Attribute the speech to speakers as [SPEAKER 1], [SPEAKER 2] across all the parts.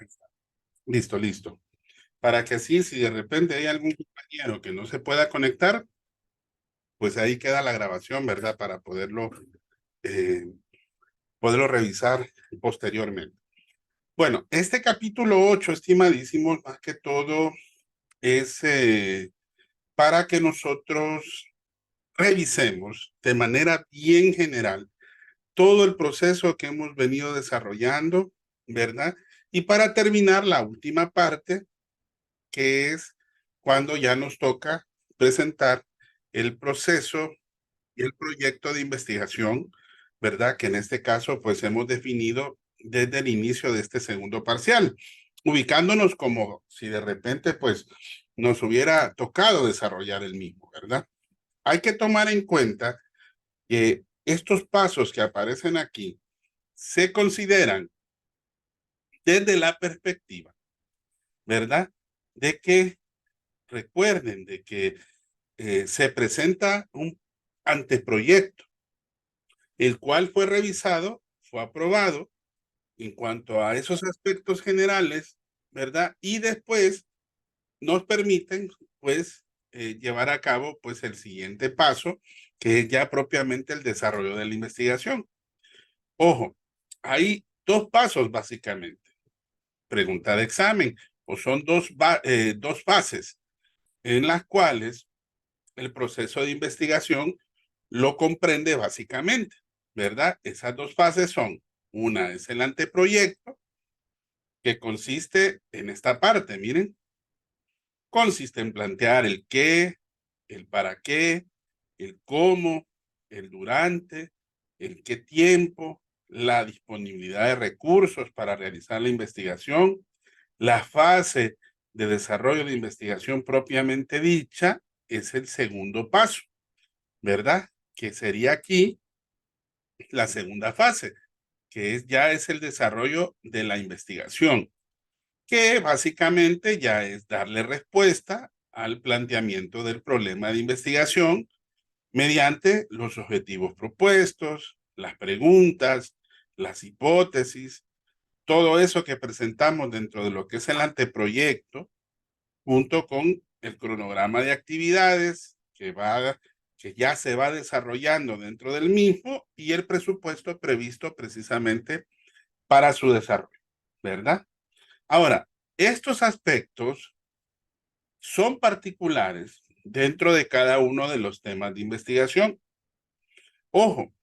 [SPEAKER 1] Ahí está. Listo, listo. Para que así, si de repente hay algún compañero que no se pueda conectar, pues ahí queda la grabación, ¿verdad? Para eh, poderlo revisar posteriormente. Bueno, este capítulo 8, estimadísimos, más que todo es para que nosotros revisemos de manera bien general todo el proceso que hemos venido desarrollando, ¿verdad? Y para terminar la última parte, que es cuando ya nos toca presentar el proceso y el proyecto de investigación, ¿verdad? Que en este caso, pues hemos definido desde el inicio de este segundo parcial, ubicándonos como si de repente, pues, nos hubiera tocado desarrollar el mismo, ¿verdad? Hay que tomar en cuenta que estos pasos que aparecen aquí se consideran desde la perspectiva, ¿verdad? De que recuerden de que se presenta un anteproyecto, el cual fue revisado, fue aprobado en cuanto a esos aspectos generales, ¿verdad? Y después nos permiten, pues, llevar a cabo, pues, el siguiente paso, que es ya propiamente el desarrollo de la investigación. Ojo, hay dos pasos básicamente. Pregunta de examen, o son dos fases en las cuales el proceso de investigación lo comprende básicamente, ¿verdad? Esas dos fases son, una es el anteproyecto, que consiste en esta parte, miren, consiste en plantear el qué, el para qué, el cómo, el durante, el qué tiempo, la disponibilidad de recursos para realizar la investigación, la fase de desarrollo de investigación propiamente dicha es el segundo paso, ¿verdad? Que sería aquí la segunda fase, que ya es el desarrollo de la investigación, que básicamente ya es darle respuesta al planteamiento del problema de investigación mediante los objetivos propuestos, las preguntas, las hipótesis, todo eso que presentamos dentro de lo que es el anteproyecto, junto con el cronograma de actividades que ya se va desarrollando dentro del mismo y el presupuesto previsto precisamente para su desarrollo, ¿verdad? Ahora, estos aspectos son particulares dentro de cada uno de los temas de investigación. Ojo,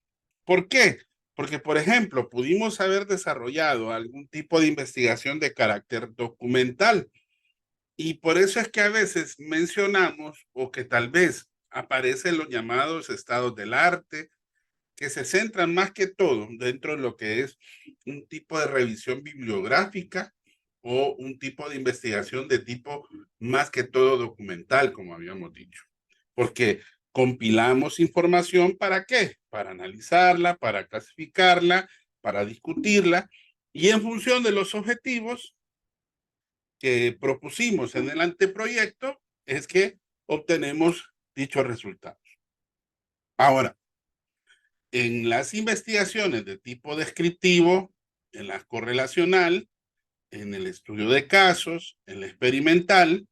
[SPEAKER 1] ¿por qué? Porque, por ejemplo, pudimos haber desarrollado algún tipo de investigación de carácter documental y por eso es que a veces mencionamos o que tal vez aparecen los llamados estados del arte, que se centran más que todo dentro de lo que es un tipo de revisión bibliográfica o un tipo de investigación de tipo más que todo documental, como habíamos dicho. Porque compilamos información ¿para qué? Para analizarla, para clasificarla, para discutirla y en función de los objetivos que propusimos en el anteproyecto es que obtenemos dichos resultados. Ahora, en las investigaciones de tipo descriptivo, en la correlacional, en el estudio de casos, en la experimental,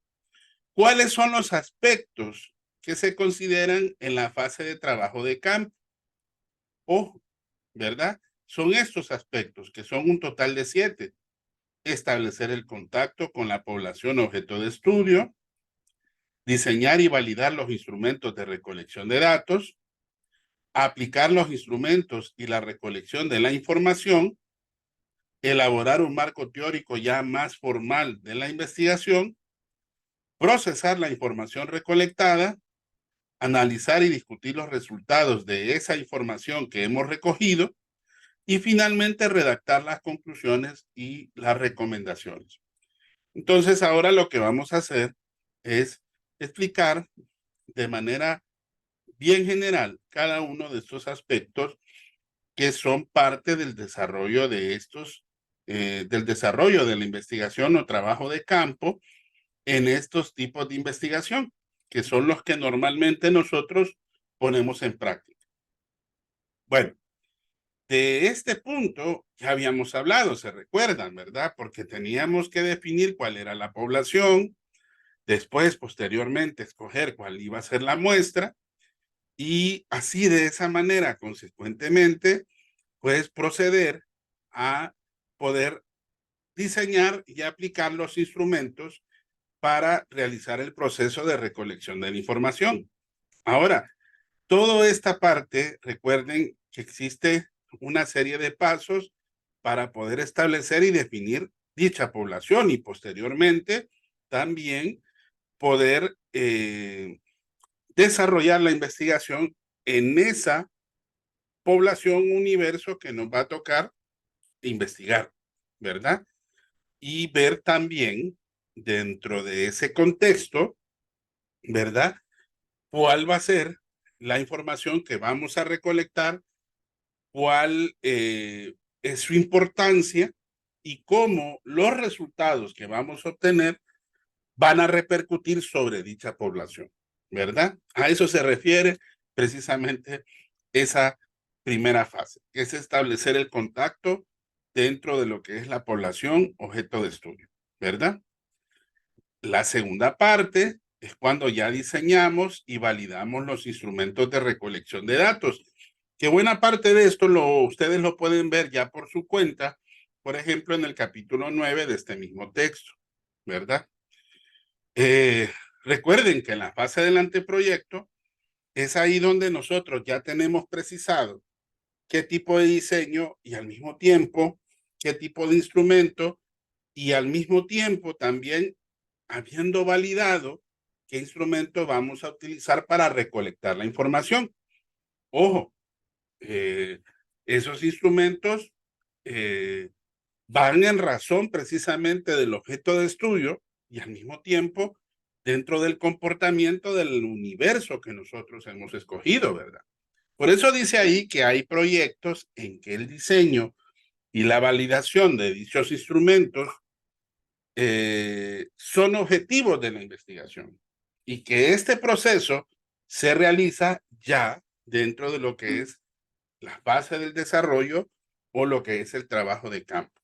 [SPEAKER 1] ¿cuáles son los aspectos que se consideran en la fase de trabajo de campo? Ojo, ¿verdad? Son estos aspectos, que son un total de 7. Establecer el contacto con la población objeto de estudio, diseñar y validar los instrumentos de recolección de datos, aplicar los instrumentos y la recolección de la información, elaborar un marco teórico ya más formal de la investigación, procesar la información recolectada, analizar y discutir los resultados de esa información que hemos recogido y finalmente redactar las conclusiones y las recomendaciones. Entonces, ahora lo que vamos a hacer es explicar de manera bien general cada uno de estos aspectos que son parte del desarrollo de del desarrollo de la investigación o trabajo de campo en estos tipos de investigación, que son los que normalmente nosotros ponemos en práctica. Bueno, De este punto ya habíamos hablado, se recuerdan, ¿verdad? Porque teníamos que definir cuál era la población, después, posteriormente, escoger cuál iba a ser la muestra y así de esa manera, consecuentemente, pues proceder a poder diseñar y aplicar los instrumentos para realizar el proceso de recolección de la información. Ahora, toda esta parte, recuerden que existe una serie de pasos para poder establecer y definir dicha población y posteriormente también poder desarrollar la investigación en esa población universo que nos va a tocar investigar, ¿verdad? Y ver también dentro de ese contexto, ¿verdad? ¿Cuál va a ser la información que vamos a recolectar? ¿Cuál es su importancia? Y cómo los resultados que vamos a obtener van a repercutir sobre dicha población, ¿verdad? A eso se refiere precisamente esa primera fase, que es establecer el contacto dentro de lo que es la población objeto de estudio, ¿verdad? La segunda parte es cuando ya diseñamos y validamos los instrumentos de recolección de datos, que buena parte de esto ustedes lo pueden ver ya por su cuenta, por ejemplo, en el capítulo 9 de este mismo texto, ¿verdad? Eh, Recuerden que en la fase del anteproyecto es ahí donde nosotros ya tenemos precisado qué tipo de diseño y al mismo tiempo qué tipo de instrumento y al mismo tiempo también habiendo validado qué instrumento vamos a utilizar para recolectar la información. Ojo, eh, esos instrumentos eh, van en razón precisamente del objeto de estudio y al mismo tiempo dentro del comportamiento del universo que nosotros hemos escogido, ¿verdad? Por eso dice ahí que hay proyectos en que el diseño y la validación de dichos instrumentos son objetivos de la investigación y que este proceso se realiza ya dentro de lo que es la fase del desarrollo o lo que es el trabajo de campo.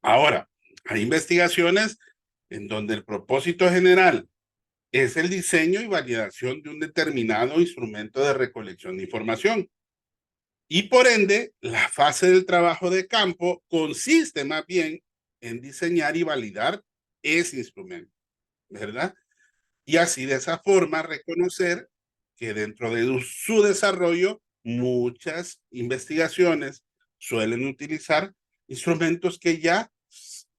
[SPEAKER 1] Ahora, hay investigaciones en donde el propósito general es el diseño y validación de un determinado instrumento de recolección de información. Y por ende, la fase del trabajo de campo consiste más bien en diseñar y validar ese instrumento, ¿verdad? Y así de esa forma reconocer que dentro de su desarrollo muchas investigaciones suelen utilizar instrumentos que ya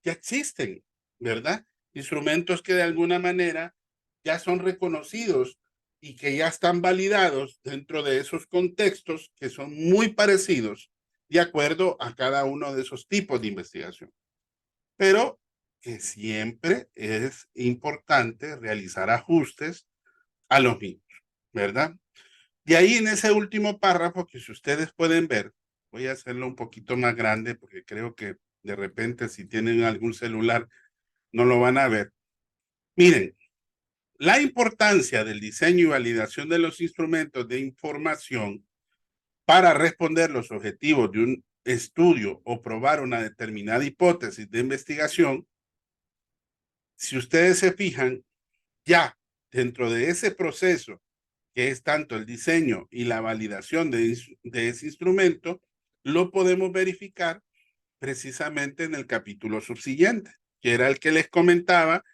[SPEAKER 1] existen, ¿verdad? Instrumentos que de alguna manera ya son reconocidos y que ya están validados dentro de esos contextos que son muy parecidos de acuerdo a cada uno de esos tipos de investigación. Pero que siempre es importante realizar ajustes a los mismos, ¿verdad? De ahí en ese último párrafo que si ustedes pueden ver, voy a hacerlo un poquito más grande porque creo que de repente si tienen algún celular no lo van a ver. Miren, la importancia del diseño y validación de los instrumentos de información para responder los objetivos de un estudio o probar una determinada hipótesis de investigación, si ustedes se fijan, ya dentro de ese proceso que es tanto el diseño y la validación de ese instrumento, lo podemos verificar precisamente en el capítulo subsiguiente, que era el que les comentaba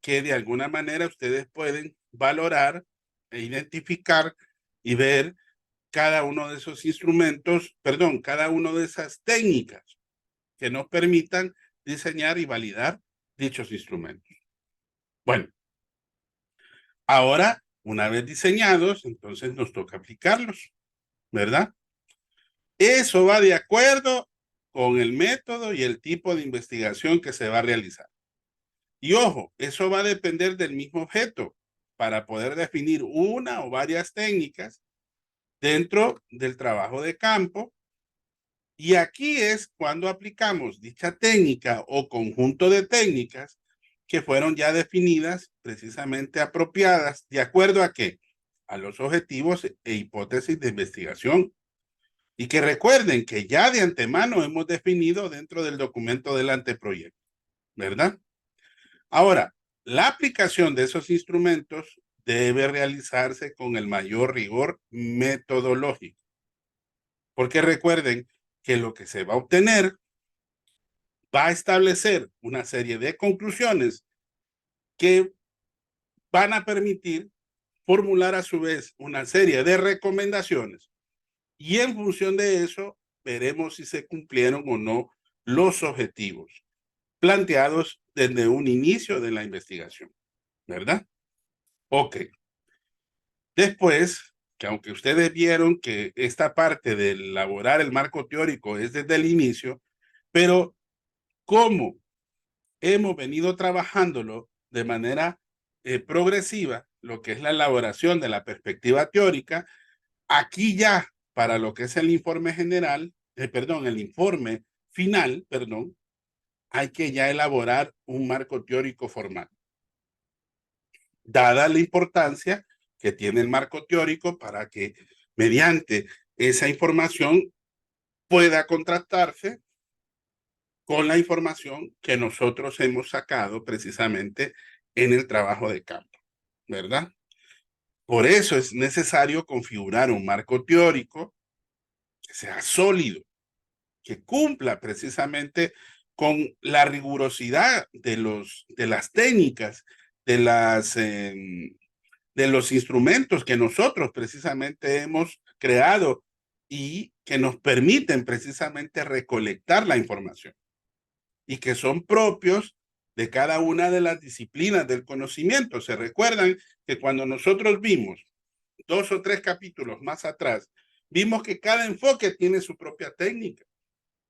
[SPEAKER 1] que de alguna manera ustedes pueden valorar e identificar y ver cada uno de esos instrumentos, perdón, cada una de esas técnicas que nos permitan diseñar y validar dichos instrumentos. Bueno, ahora, una vez diseñados, entonces nos toca aplicarlos, ¿verdad? Eso va de acuerdo con el método y el tipo de investigación que se va a realizar. Y ojo, eso va a depender del mismo objeto para poder definir una o varias técnicas dentro del trabajo de campo. Y aquí es cuando aplicamos dicha técnica o conjunto de técnicas que fueron ya definidas, precisamente apropiadas, de acuerdo a qué? A los objetivos e hipótesis de investigación. Y que recuerden que ya de antemano hemos definido dentro del documento del anteproyecto, ¿verdad? Ahora, la aplicación de esos instrumentos debe realizarse con el mayor rigor metodológico, porque recuerden que lo que se va a obtener va a establecer una serie de conclusiones que van a permitir formular a su vez una serie de recomendaciones y en función de eso veremos si se cumplieron o no los objetivos planteados desde un inicio de la investigación, ¿verdad? Ok. Después, que aunque ustedes vieron que esta parte de elaborar el marco teórico es desde el inicio, pero cómo hemos venido trabajándolo de manera progresiva, lo que es la elaboración de la perspectiva teórica, aquí ya para lo que es el informe general, perdón, el informe final, perdón, hay que ya elaborar un marco teórico formal. Dada la importancia que tiene el marco teórico para que mediante esa información pueda contrastarse con la información que nosotros hemos sacado precisamente en el trabajo de campo, ¿verdad? Por eso es necesario configurar un marco teórico que sea sólido, que cumpla precisamente con la rigurosidad de las técnicas, de, de los instrumentos que nosotros precisamente hemos creado y que nos permiten precisamente recolectar la información y que son propios de cada una de las disciplinas del conocimiento. Se recuerdan que cuando nosotros vimos 2 o 3 capítulos más atrás, vimos que cada enfoque tiene su propia técnica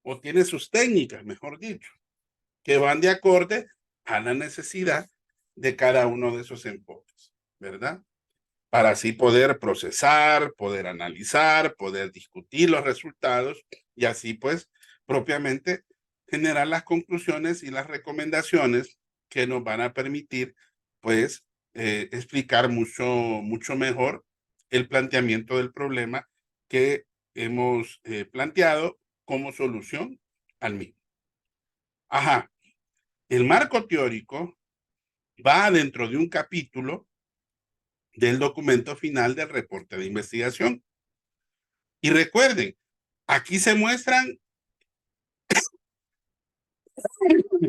[SPEAKER 1] o tiene sus técnicas, mejor dicho, que van de acorde a la necesidad de cada uno de esos enfoques, ¿verdad? Para así poder procesar, poder analizar, poder discutir los resultados y así pues propiamente generar las conclusiones y las recomendaciones que nos van a permitir pues explicar mucho mejor el planteamiento del problema que hemos planteado como solución al mismo. Ajá, el marco teórico va dentro de un capítulo del documento final del reporte de investigación. Y recuerden, aquí se muestran,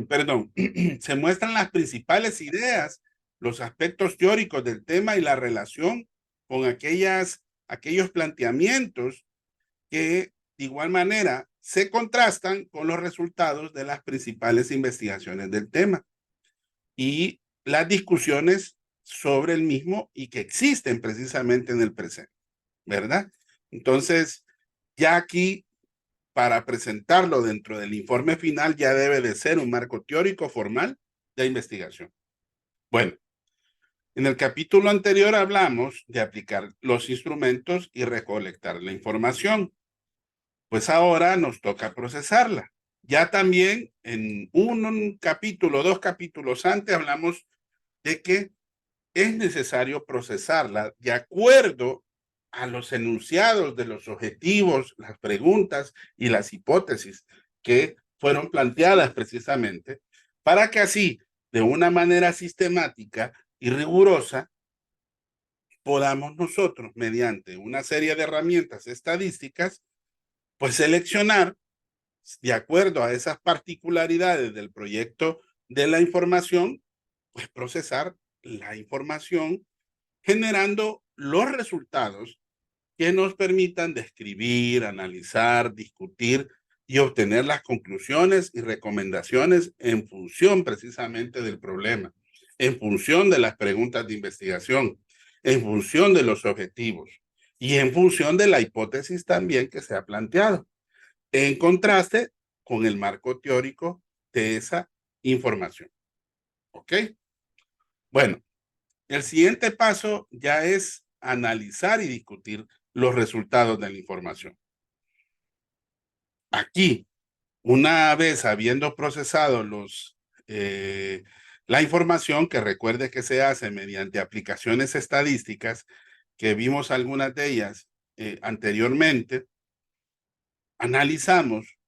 [SPEAKER 1] perdón, se muestran las principales ideas, los aspectos teóricos del tema y la relación con aquellos planteamientos que de igual manera se contrastan con los resultados de las principales investigaciones del tema y las discusiones sobre el mismo y que existen precisamente en el presente, ¿verdad? Entonces, ya aquí, para presentarlo dentro del informe final, ya debe de ser un marco teórico formal de investigación. Bueno, en el capítulo anterior hablamos de aplicar los instrumentos y recolectar la información. Pues ahora nos toca procesarla. Ya también en un capítulo, 2 capítulos antes, hablamos de que es necesario procesarla de acuerdo a los enunciados de los objetivos, las preguntas y las hipótesis que fueron planteadas precisamente para que así, de una manera sistemática y rigurosa, podamos nosotros, mediante una serie de herramientas estadísticas, pues seleccionar de acuerdo a esas particularidades del proyecto de la información, pues procesar la información generando los resultados que nos permitan describir, analizar, discutir y obtener las conclusiones y recomendaciones en función precisamente del problema, en función de las preguntas de investigación, en función de los objetivos y en función de la hipótesis también que se ha planteado, en contraste con el marco teórico de esa información. ¿Ok? Bueno, el siguiente paso ya es analizar y discutir los resultados de la información. Aquí, una vez habiendo procesado la información, que recuerde que se hace mediante aplicaciones estadísticas, que vimos algunas de ellas anteriormente, analizamos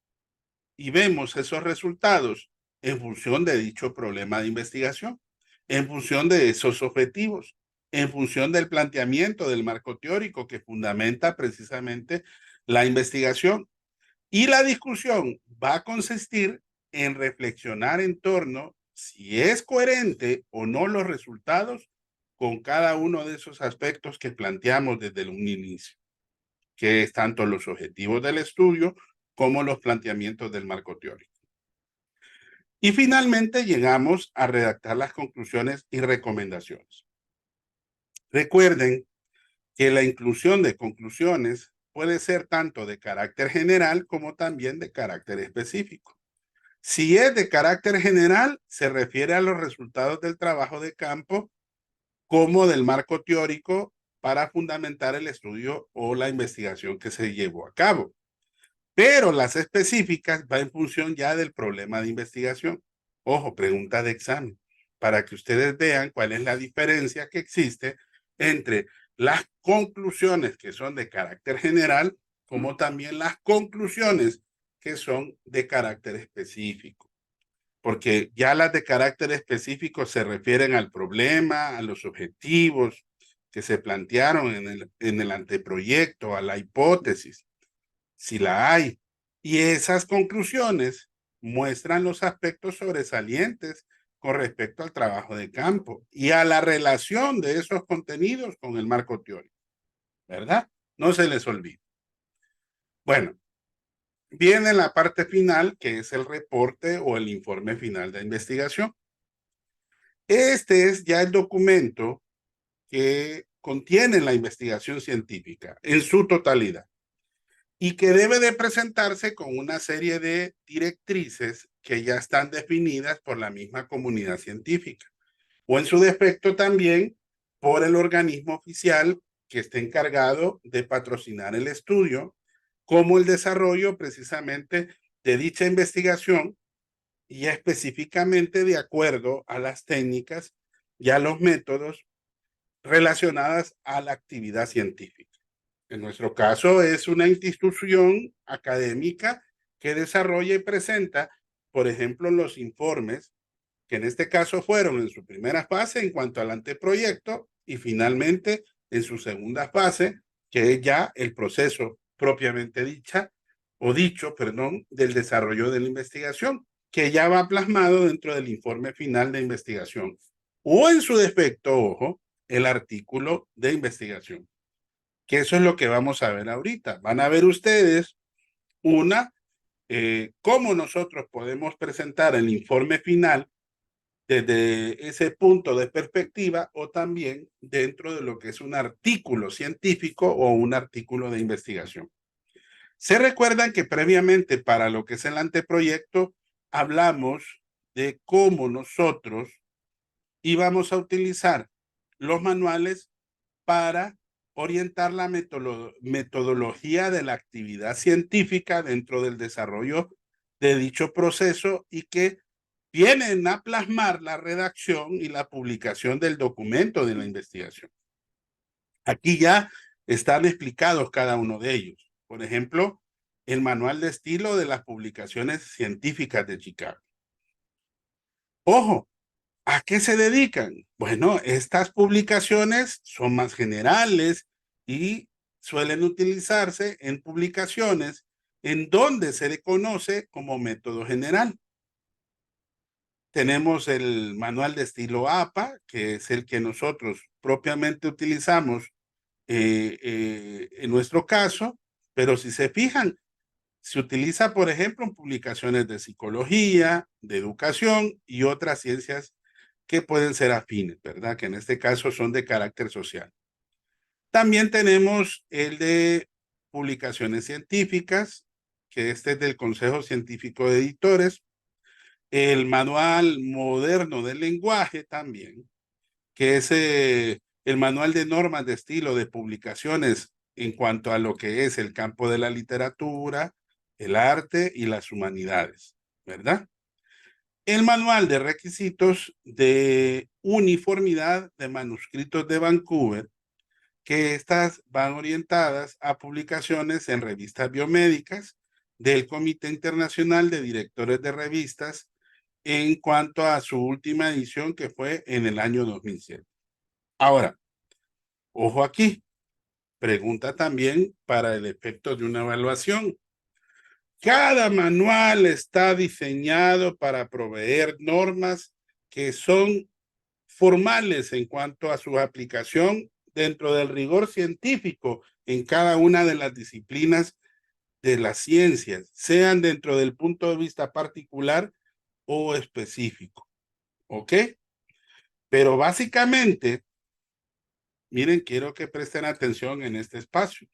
[SPEAKER 1] y vemos esos resultados en función de dicho problema de investigación, en función de esos objetivos, en función del planteamiento del marco teórico que fundamenta precisamente la investigación. Y la discusión va a consistir en reflexionar en torno si es coherente o no los resultados con cada uno de esos aspectos que planteamos desde un inicio, que es tanto los objetivos del estudio como los planteamientos del marco teórico. Y finalmente llegamos a redactar las conclusiones y recomendaciones. Recuerden que la inclusión de conclusiones puede ser tanto de carácter general como también de carácter específico. Si es de carácter general, se refiere a los resultados del trabajo de campo como del marco teórico para fundamentar el estudio o la investigación que se llevó a cabo. Pero las específicas va en función ya del problema de investigación. Ojo, pregunta de examen, para que ustedes vean cuál es la diferencia que existe entre las conclusiones que son de carácter general, como también las conclusiones que son de carácter específico. Porque ya las de carácter específico se refieren al problema, a los objetivos que se plantearon en el anteproyecto, a la hipótesis si la hay. Y esas conclusiones muestran los aspectos sobresalientes con respecto al trabajo de campo y a la relación de esos contenidos con el marco teórico, ¿verdad? No se les olvide. Bueno, viene la parte final, que es el reporte o el informe final de investigación. Este es ya el documento que contiene la investigación científica en su totalidad y que debe de presentarse con una serie de directrices que ya están definidas por la misma comunidad científica o en su defecto también por el organismo oficial que esté encargado de patrocinar el estudio, como el desarrollo precisamente de dicha investigación y específicamente de acuerdo a las técnicas y a los métodos relacionadas a la actividad científica. En nuestro caso es una institución académica que desarrolla y presenta, por ejemplo, los informes, que en este caso fueron en su primera fase en cuanto al anteproyecto y finalmente en su segunda fase, que es ya el proceso propiamente dicha o dicho, perdón, del desarrollo de la investigación, que ya va plasmado dentro del informe final de investigación o en su defecto, ojo, el artículo de investigación, que eso es lo que vamos a ver ahorita. Van a ver ustedes cómo nosotros podemos presentar el informe final desde ese punto de perspectiva o también dentro de lo que es un artículo científico o un artículo de investigación. Se recuerdan que previamente para lo que es el anteproyecto hablamos de cómo nosotros íbamos a utilizar los manuales para orientar la metodología de la actividad científica dentro del desarrollo de dicho proceso y que vienen a plasmar la redacción y la publicación del documento de la investigación. Aquí ya están explicados cada uno de ellos. Por ejemplo, el manual de estilo de las publicaciones científicas de Chicago. Ojo, ¿a qué se dedican? Bueno, estas publicaciones son más generales y suelen utilizarse en publicaciones en donde se le conoce como método general. Tenemos el manual de estilo APA, que es el que nosotros propiamente utilizamos en nuestro caso, pero si se fijan, se utiliza, por ejemplo, en publicaciones de psicología, de educación y otras ciencias que pueden ser afines, ¿verdad? Que en este caso son de carácter social. También tenemos el de publicaciones científicas, que este es del Consejo Científico de Editores, el Manual Moderno del Lenguaje también, que es el Manual de Normas de Estilo de Publicaciones en cuanto a lo que es el campo de la literatura, el arte y las humanidades, ¿verdad? El Manual de Requisitos de Uniformidad de Manuscritos de Vancouver, que estas van orientadas a publicaciones en revistas biomédicas, del Comité Internacional de Directores de Revistas en cuanto a su última edición, que fue en el año 2007. Ahora, ojo aquí, pregunta también para el efecto de una evaluación. Cada manual está diseñado para proveer normas que son formales en cuanto a su aplicación dentro del rigor científico en cada una de las disciplinas de las ciencias, sean dentro del punto de vista particular o específico. ¿Ok? Pero básicamente, miren, quiero que presten atención en este espacio.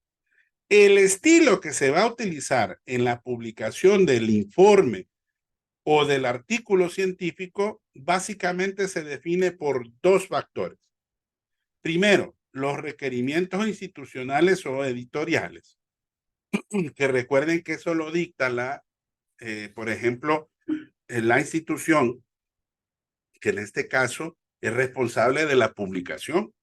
[SPEAKER 1] El estilo que se va a utilizar en la publicación del informe o del artículo científico básicamente se define por dos factores. Primero, los requerimientos institucionales o editoriales, que recuerden que eso lo dicta por ejemplo, la institución que en este caso es responsable de la publicación.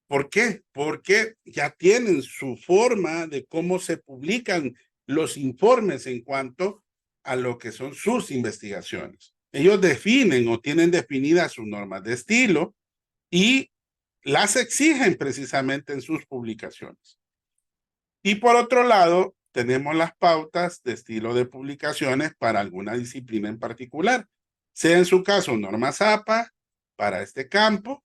[SPEAKER 1] ¿Por qué? Porque ya tienen su forma de cómo se publican los informes en cuanto a lo que son sus investigaciones. Ellos definen o tienen definidas sus normas de estilo y las exigen precisamente en sus publicaciones. Y por otro lado, tenemos las pautas de estilo de publicaciones para alguna disciplina en particular, sea en su caso normas APA para este campo,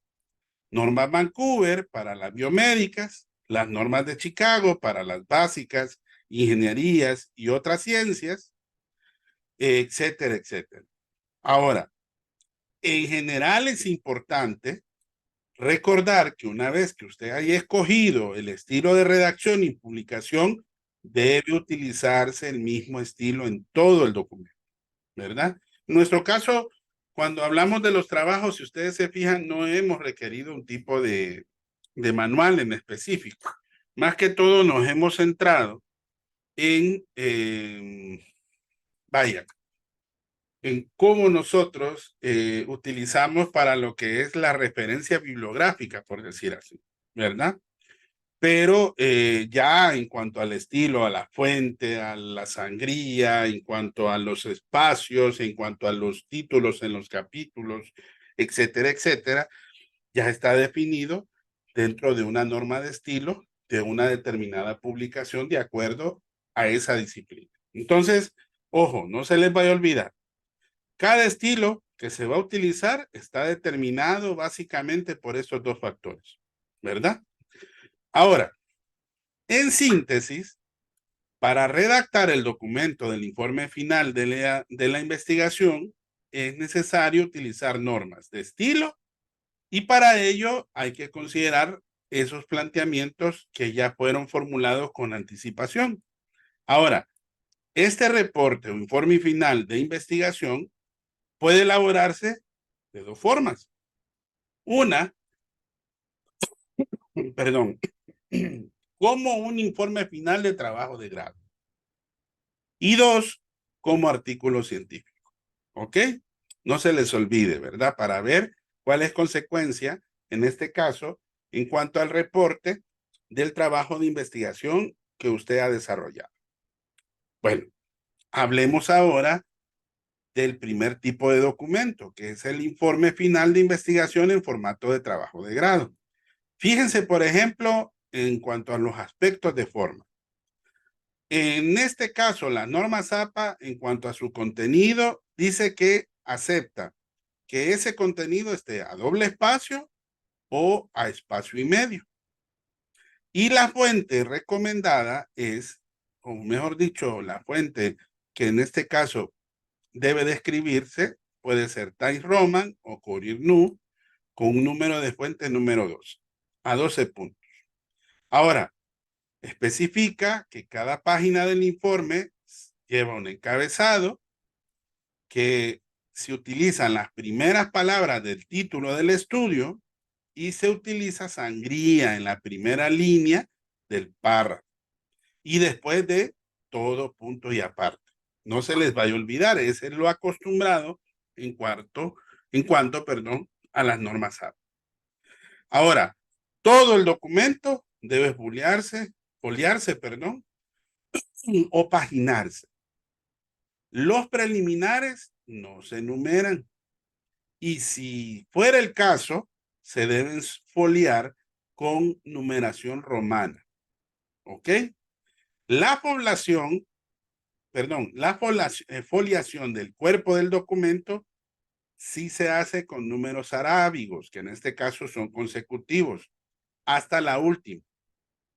[SPEAKER 1] normas Vancouver para las biomédicas, las normas de Chicago para las básicas, ingenierías y otras ciencias, etcétera, etcétera. Ahora, en general es importante recordar que una vez que usted haya escogido el estilo de redacción y publicación, debe utilizarse el mismo estilo en todo el documento, ¿verdad? En nuestro caso, cuando hablamos de los trabajos, si ustedes se fijan, no hemos requerido un tipo de manual en específico. Más que todo nos hemos centrado vaya, en cómo nosotros utilizamos para lo que es la referencia bibliográfica, por decir así, ¿verdad? Pero ya en cuanto al estilo, a la fuente, a la sangría, en cuanto a los espacios, en cuanto a los títulos en los capítulos, etcétera, etcétera, ya está definido dentro de una norma de estilo de una determinada publicación de acuerdo a esa disciplina. Entonces, ojo, no se les vaya a olvidar. Cada estilo que se va a utilizar está determinado básicamente por estos dos factores, ¿verdad? Ahora, en síntesis, para redactar el documento del informe final de la investigación, es necesario utilizar normas de estilo y para ello hay que considerar esos planteamientos que ya fueron formulados con anticipación. Ahora, este reporte o informe final de investigación puede elaborarse de dos formas. Una, perdón, como un informe final de trabajo de grado. Y dos, como artículo científico. ¿Ok? No se les olvide, ¿verdad? Para ver cuál es consecuencia, en este caso, en cuanto al reporte del trabajo de investigación que usted ha desarrollado. Bueno, hablemos ahora del primer tipo de documento, que es el informe final de investigación en formato de trabajo de grado. Fíjense, por ejemplo, en cuanto a los aspectos de forma. En este caso, la norma ZAPA, en cuanto a su contenido, dice que acepta que ese contenido esté a doble espacio o a espacio y medio. Y la fuente recomendada es, o mejor dicho, la fuente que en este caso debe de escribirse, puede ser Times Roman o Courier New, con un número de fuente número 2, a 12 puntos. Ahora, especifica que cada página del informe lleva un encabezado, que se utilizan las primeras palabras del título del estudio y se utiliza sangría en la primera línea del párrafo y después de todo punto y aparte. No se les vaya a olvidar, ese es lo acostumbrado en cuanto, perdón, a las normas AP. Ahora, todo el documento debe foliarse, perdón, o paginarse. Los preliminares no se enumeran y si fuera el caso, se deben foliar con numeración romana. ¿Ok? La población, perdón, la foliación del cuerpo del documento sí se hace con números arábigos, que en este caso son consecutivos, hasta la última.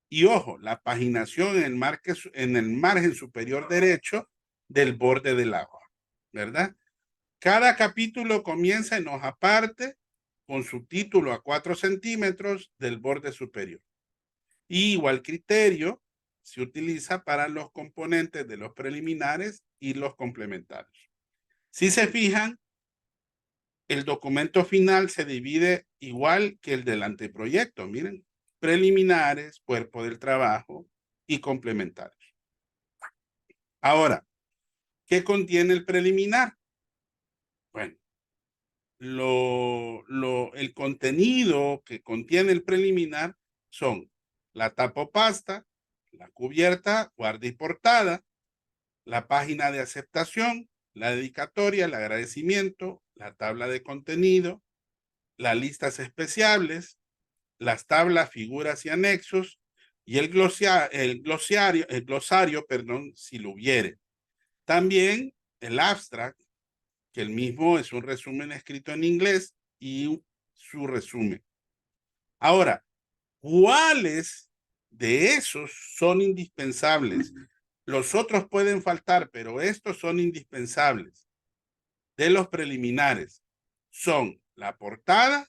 [SPEAKER 1] Y ojo, la paginación en el margen superior derecho del borde del hoja, ¿verdad? Cada capítulo comienza en hoja aparte con su título a 4 centímetros del borde superior. Y igual criterio se utiliza para los componentes de los preliminares y los complementarios. Si se fijan, el documento final se divide igual que el del anteproyecto. Miren, preliminares, cuerpo del trabajo y complementarios. Ahora, ¿qué contiene el preliminar? Bueno, el contenido que contiene el preliminar son la tapa o pasta, la cubierta, guarda y portada, la página de aceptación, la dedicatoria, el agradecimiento, la tabla de contenido, las listas especiales, las tablas, figuras y anexos, y el glosario, perdón, si lo hubiere. También el abstract, que el mismo es un resumen escrito en inglés y su resumen. Ahora, ¿cuáles de esos son indispensables? Los otros pueden faltar, pero estos son indispensables. De los preliminares son la portada,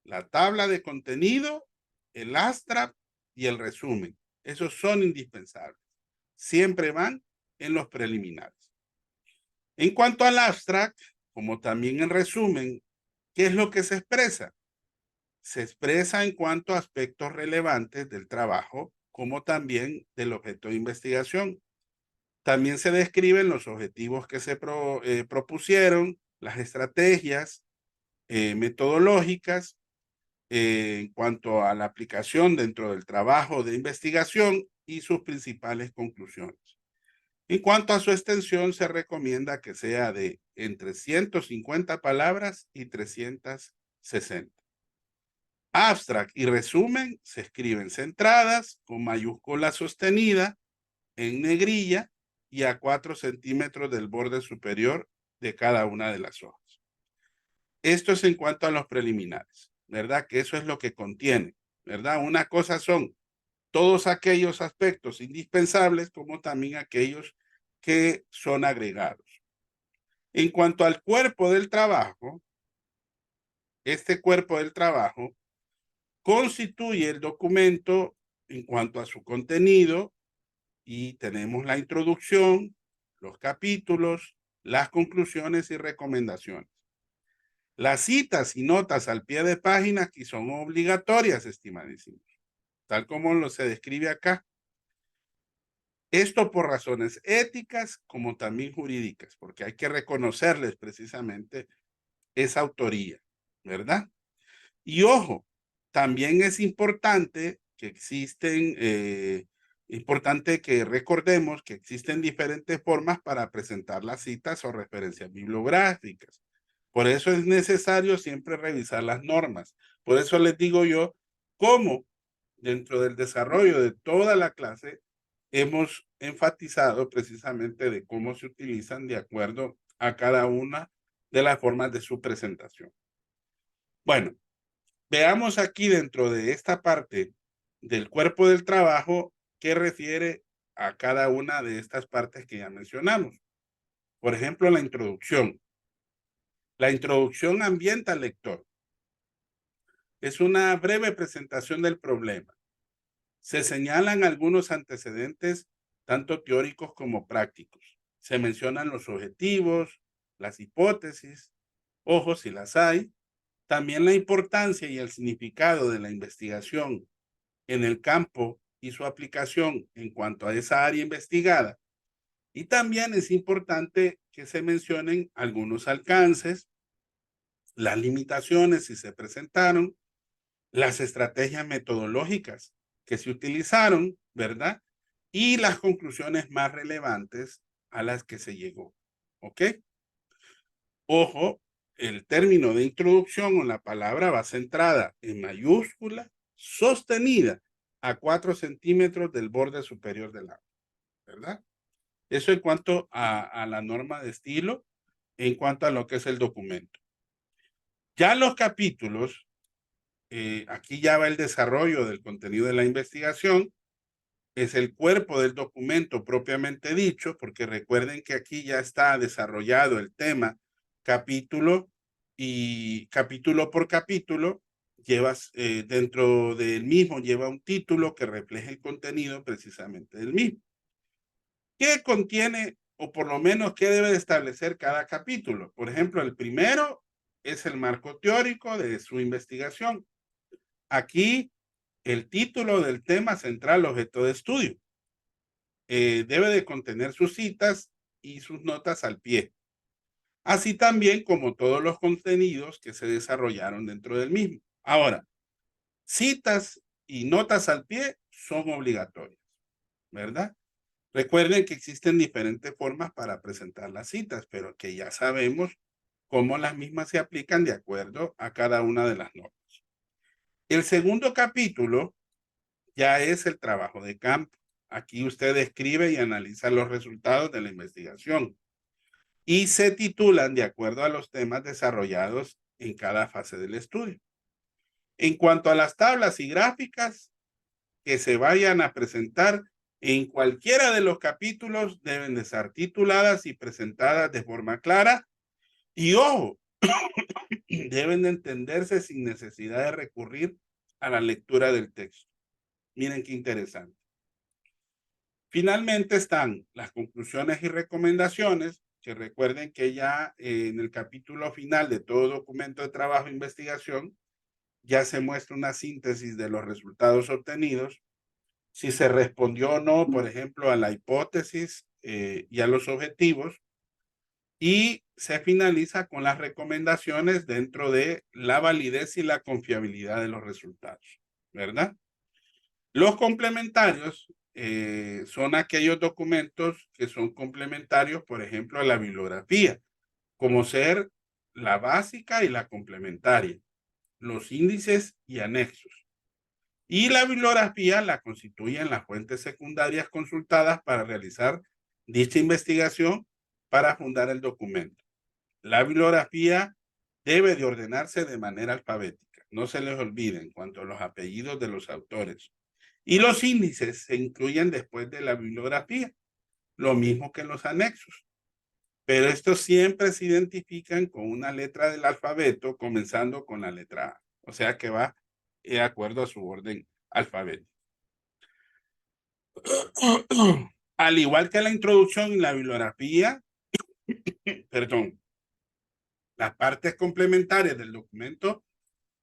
[SPEAKER 1] la tabla de contenido, el abstract y el resumen. Esos son indispensables. Siempre van en los preliminares. En cuanto al abstract, como también en resumen, ¿qué es lo que se expresa? Se expresa en cuanto a aspectos relevantes del trabajo, como también del objeto de investigación. También se describen los objetivos que se propusieron, las estrategias metodológicas en cuanto a la aplicación dentro del trabajo de investigación y sus principales conclusiones. En cuanto a su extensión, se recomienda que sea de entre 150 palabras y 360. Abstract y resumen se escriben centradas, con mayúscula sostenida, en negrilla y a 4 centímetros del borde superior de cada una de las hojas. Esto es en cuanto a los preliminares, ¿verdad? Que eso es lo que contiene, ¿verdad? Una cosa son todos aquellos aspectos indispensables como también aquellos que son agregados. En cuanto al cuerpo del trabajo, este cuerpo del trabajo constituye el documento en cuanto a su contenido y tenemos la introducción, los capítulos, las conclusiones y recomendaciones. Las citas y notas al pie de página aquí son obligatorias, estimadísimos, tal como se describe acá. Esto por razones éticas como también jurídicas, porque hay que reconocerles precisamente esa autoría, ¿verdad? Y ojo, también es importante que importante que recordemos que existen diferentes formas para presentar las citas o referencias bibliográficas. Por eso es necesario siempre revisar las normas. Por eso les digo yo cómo dentro del desarrollo de toda la clase hemos enfatizado precisamente de cómo se utilizan de acuerdo a cada una de las formas de su presentación. Bueno, veamos aquí dentro de esta parte del cuerpo del trabajo qué refiere a cada una de estas partes que ya mencionamos. Por ejemplo, la introducción. La introducción ambienta al lector. Es una breve presentación del problema. Se señalan algunos antecedentes, tanto teóricos como prácticos. Se mencionan los objetivos, las hipótesis, ojo si las hay, también la importancia y el significado de la investigación en el campo y su aplicación en cuanto a esa área investigada. Y también es importante que se mencionen algunos alcances, las limitaciones si se presentaron, las estrategias metodológicas que se utilizaron, ¿verdad? y las conclusiones más relevantes a las que se llegó. ¿Ok? Ojo, el término de introducción o la palabra va centrada en mayúscula, sostenida a 4 centímetros del borde superior del agua, ¿verdad? Eso en cuanto a la norma de estilo, en cuanto a lo que es el documento. Ya los capítulos, aquí ya va el desarrollo del contenido de la investigación, es el cuerpo del documento propiamente dicho, porque recuerden que aquí ya está desarrollado el tema capítulo y capítulo por capítulo, llevas dentro del mismo, lleva un título que refleja el contenido precisamente del mismo. ¿Qué contiene o por lo menos qué debe de establecer cada capítulo? Por ejemplo, el primero es el marco teórico de su investigación. Aquí el título del tema central, objeto de estudio. Debe de contener sus citas y sus notas al pie, así también como todos los contenidos que se desarrollaron dentro del mismo. Ahora, citas y notas al pie son obligatorias, ¿verdad? Recuerden que existen diferentes formas para presentar las citas, pero que ya sabemos cómo las mismas se aplican de acuerdo a cada una de las normas. El segundo capítulo ya es el trabajo de campo. Aquí usted escribe y analiza los resultados de la investigación y se titulan de acuerdo a los temas desarrollados en cada fase del estudio. En cuanto a las tablas y gráficas que se vayan a presentar en cualquiera de los capítulos, deben de estar tituladas y presentadas de forma clara y, ojo, deben de entenderse sin necesidad de recurrir a la lectura del texto. Miren qué interesante. Finalmente están las conclusiones y recomendaciones, que recuerden que ya en el capítulo final de todo documento de trabajo e investigación ya se muestra una síntesis de los resultados obtenidos, si se respondió o no, por ejemplo, a la hipótesis y a los objetivos, y se finaliza con las recomendaciones dentro de la validez y la confiabilidad de los resultados, ¿verdad? Los complementarios son aquellos documentos que son complementarios, por ejemplo, a la bibliografía, como ser la básica y la complementaria, los índices y anexos. Y la bibliografía la constituyen las fuentes secundarias consultadas para realizar dicha investigación para fundar el documento. La bibliografía debe de ordenarse de manera alfabética. No se les olvide en cuanto a los apellidos de los autores. Y los índices se incluyen después de la bibliografía, lo mismo que los anexos. Pero estos siempre se identifican con una letra del alfabeto, comenzando con la letra A. O sea que va de acuerdo a su orden alfabético. Al igual que la introducción y la bibliografía, perdón, las partes complementarias del documento,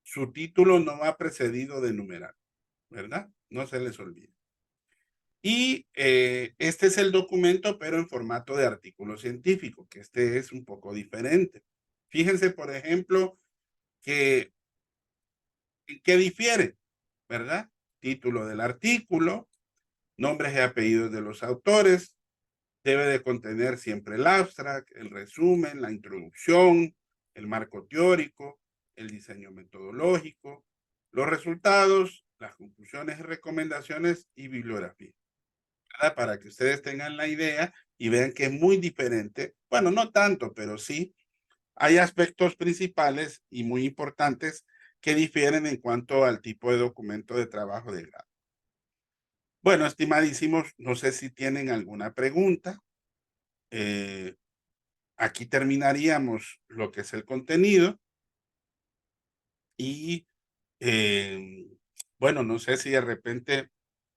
[SPEAKER 1] su título no va precedido de numeral, ¿verdad? No se les olvide. Y este es el documento, pero en formato de artículo científico, que este es un poco diferente. Fíjense, por ejemplo, que difiere, ¿verdad? Título del artículo, nombres y apellidos de los autores, debe de contener siempre el abstract, el resumen, la introducción, el marco teórico, el diseño metodológico, los resultados, las conclusiones y recomendaciones y bibliografía. Para que ustedes tengan la idea y vean que es muy diferente. Bueno, no tanto, pero sí hay aspectos principales y muy importantes que difieren en cuanto al tipo de documento de trabajo de grado. Bueno, estimadísimos, no sé si tienen alguna pregunta. Aquí terminaríamos lo que es el contenido y bueno, no sé si de repente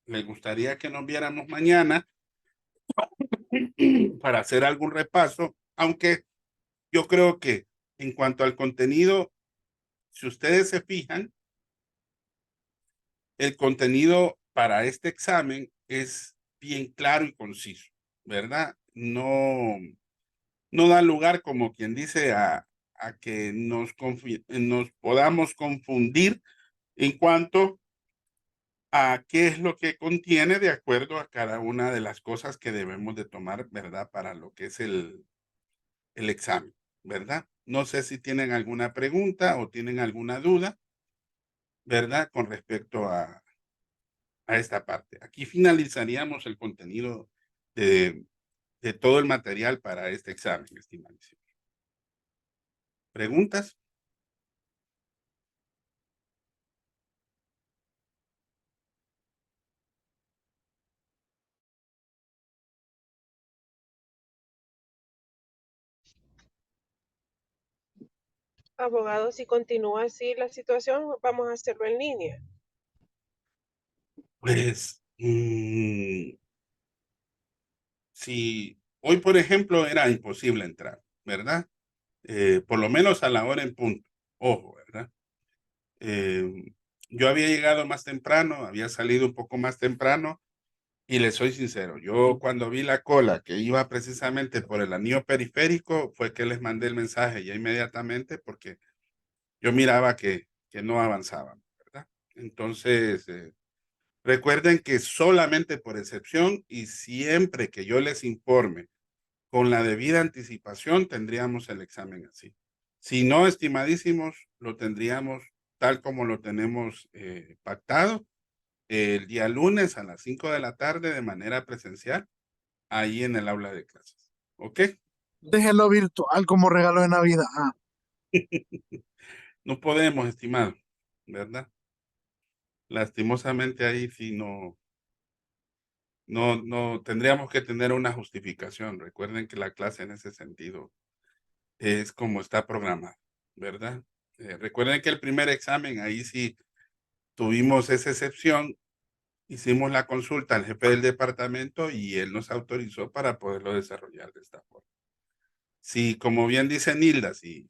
[SPEAKER 1] les gustaría que nos viéramos mañana para hacer algún repaso, aunque yo creo que en cuanto al contenido, si ustedes se fijan, el contenido para este examen es bien claro y conciso, ¿verdad? No, no da lugar, como quien dice, a que nos podamos confundir en cuanto a qué es lo que contiene de acuerdo a cada una de las cosas que debemos de tomar, ¿verdad? Para lo que es el examen, ¿verdad? No sé si tienen alguna pregunta o tienen alguna duda, ¿verdad? Con respecto a esta parte. Aquí finalizaríamos el contenido de, de todo el material para este examen, estimadísimo. ¿Preguntas?
[SPEAKER 2] Abogado, si continúa así la situación, vamos a hacerlo en línea.
[SPEAKER 1] Pues, si hoy, por ejemplo, era imposible entrar, ¿verdad? Por lo menos a la hora en punto. Ojo, ¿verdad? Eh, yo había llegado más temprano, había salido un poco más temprano y les soy sincero, yo cuando vi la cola que iba precisamente por el anillo periférico fue que les mandé el mensaje ya inmediatamente porque yo miraba que no avanzaban, ¿verdad? Entonces, recuerden que solamente por excepción y siempre que yo les informe con la debida anticipación tendríamos el examen así. Si no, estimadísimos, lo tendríamos tal como lo tenemos pactado el día lunes a las 5 de la tarde de manera presencial ahí en el aula de clases. ¿Ok?
[SPEAKER 3] Déjelo virtual como regalo de Navidad.
[SPEAKER 1] No podemos, estimado, ¿verdad? Lastimosamente ahí sí no tendríamos que tener una justificación. Recuerden que la clase en ese sentido es como está programada, ¿verdad? Recuerden que el primer examen, ahí sí tuvimos esa excepción, hicimos la consulta al jefe del departamento y él nos autorizó para poderlo desarrollar de esta forma. Si, como bien dice Nilda, si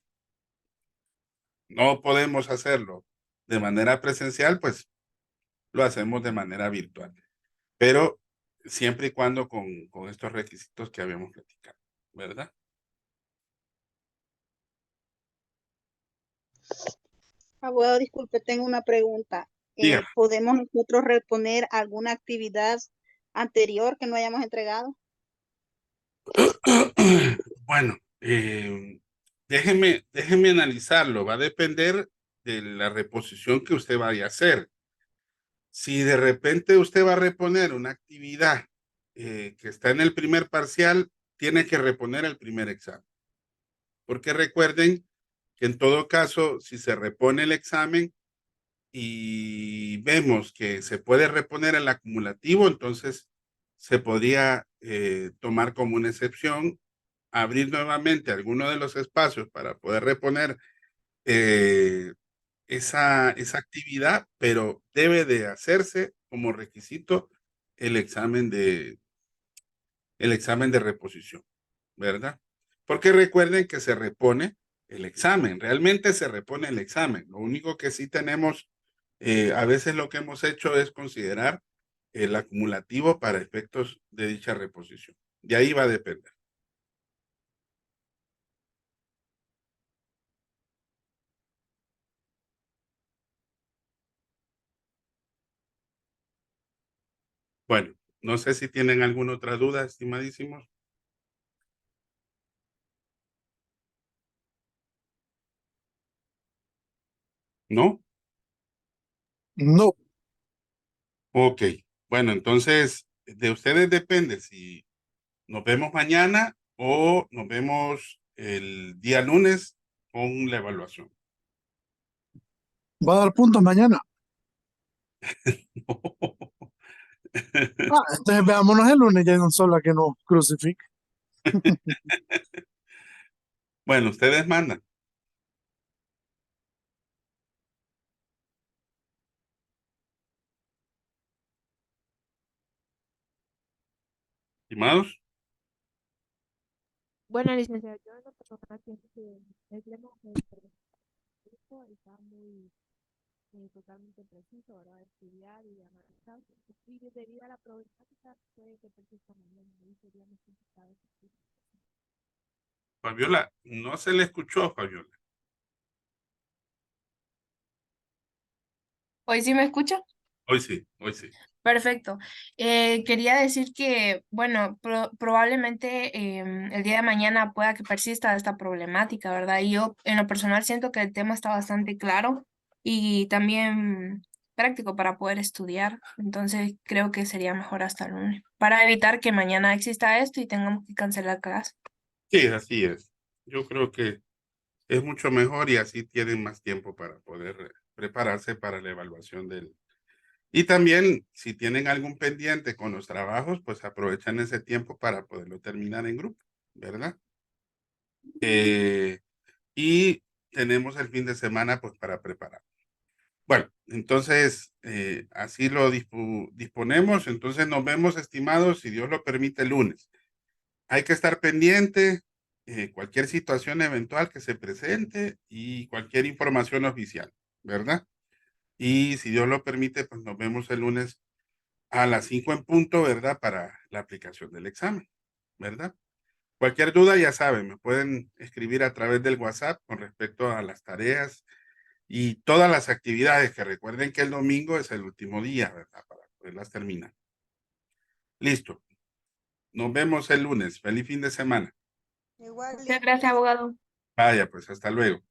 [SPEAKER 1] no podemos hacerlo de manera presencial, pues lo hacemos de manera virtual, pero siempre y cuando con estos requisitos que habíamos platicado, ¿verdad?
[SPEAKER 4] Abogado, disculpe, tengo una pregunta.
[SPEAKER 1] Diga.
[SPEAKER 4] ¿Podemos nosotros reponer alguna actividad anterior que no hayamos entregado?
[SPEAKER 1] Bueno, déjeme analizarlo. Va a depender de la reposición que usted vaya a hacer. Si de repente usted va a reponer una actividad que está en el primer parcial, tiene que reponer el primer examen. Porque recuerden que en todo caso, si se repone el examen y vemos que se puede reponer el acumulativo, entonces se podría tomar como una excepción, abrir nuevamente alguno de los espacios para poder reponer esa actividad, pero debe de hacerse como requisito el el examen de reposición, ¿verdad? Porque recuerden que se repone el examen, realmente se repone el examen. Lo único que sí tenemos, a veces lo que hemos hecho es considerar el acumulativo para efectos de dicha reposición. De ahí va a depender. Bueno, no sé si tienen alguna otra duda, estimadísimos. ¿No?
[SPEAKER 3] No,
[SPEAKER 1] Ok. Bueno, entonces, de ustedes depende si nos vemos mañana o nos vemos el día lunes con la evaluación.
[SPEAKER 3] va a dar puntos mañana. Entonces veámonos el lunes ya en un solo a que nos crucifique.
[SPEAKER 1] Bueno, ustedes mandan. Estimados,
[SPEAKER 5] Bueno, licenciado, yo en lo personal pienso que el tema está muy totalmente preciso, ¿verdad? Estudiar y analizar. Y debido a la problemática, puede que persista mañana. Ahí sería muy complicado.
[SPEAKER 1] Fabiola, no se le escuchó, Fabiola.
[SPEAKER 6] ¿Hoy sí me escucha?
[SPEAKER 1] Hoy sí, hoy sí.
[SPEAKER 6] Perfecto. Quería decir que, bueno, probablemente el día de mañana pueda que persista esta problemática, ¿verdad? Y yo en lo personal siento que el tema está bastante claro y también práctico para poder estudiar. Entonces creo que sería mejor hasta el lunes, para evitar que mañana exista esto y tengamos que cancelar clase.
[SPEAKER 1] Sí, así es. Yo creo que es mucho mejor y así tienen más tiempo para poder prepararse para la evaluación del. Y también, si tienen algún pendiente con los trabajos, pues aprovechan ese tiempo para poderlo terminar en grupo, ¿verdad? Y tenemos el fin de semana, pues, para preparar. Bueno, entonces, así lo disponemos. Entonces, nos vemos, estimados, si Dios lo permite, el lunes. Hay que estar pendiente, cualquier situación eventual que se presente y cualquier información oficial, ¿verdad? Y si Dios lo permite, pues nos vemos el lunes a las 5 en punto, ¿verdad? Para la aplicación del examen, ¿verdad? Cualquier duda, ya saben, me pueden escribir a través del WhatsApp con respecto a las tareas y todas las actividades, que recuerden que el domingo es el último día, ¿verdad? Para poderlas terminar. Listo. Nos vemos el lunes. Feliz fin de semana.
[SPEAKER 4] Igual.
[SPEAKER 6] Muchas gracias, abogado.
[SPEAKER 1] Vaya, pues hasta luego.